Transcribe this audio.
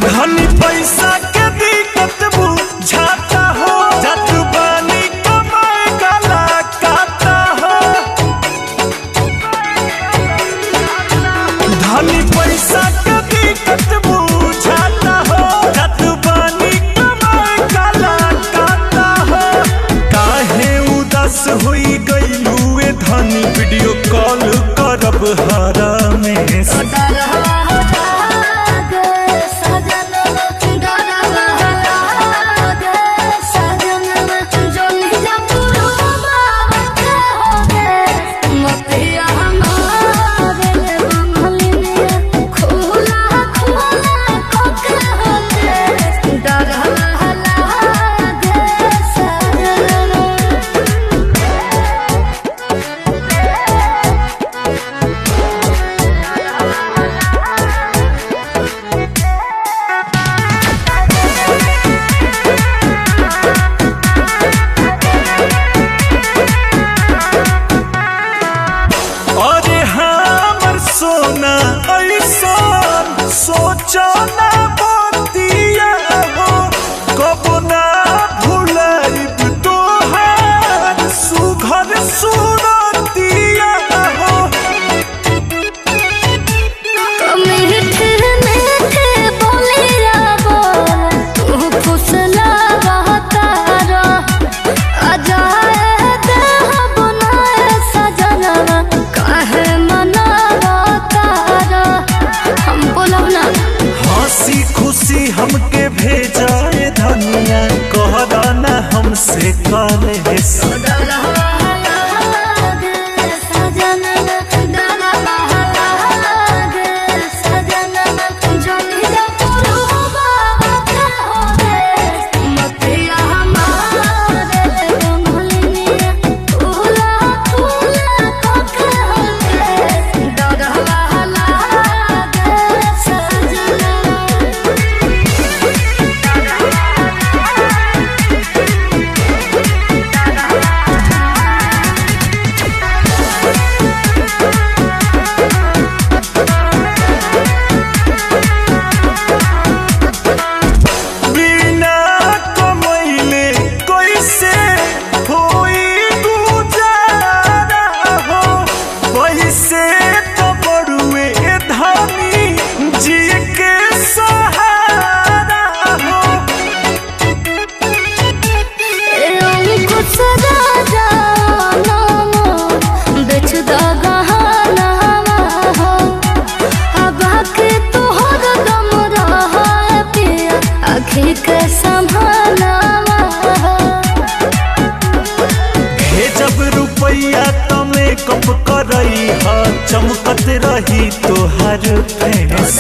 धनी पैसा के दिक्कत बुझाता हो, जत बानी कमाए गला काटा हो। धनी पैसा के दिक्कत बुझाता हो, जत बानी कमाए गला काटा हो। काहे उदास होई गइलू ए धनी, वीडियो कॉल करब हरा में सोना ऐसा सोचा ना बतिया हो, कब ना भुलाइब तोहार सुघर सुरतिया हो। मीठे मीठे बोलिया बोल तू फुसला बहतारा, अजाए देह बनाए सजनवा काहे मना हंसी खुशी हमके भेजाए धनिया, कहरा ना हमसे काले जब रुपया तमे कब करई हा, चमकत रही तोहर फेस।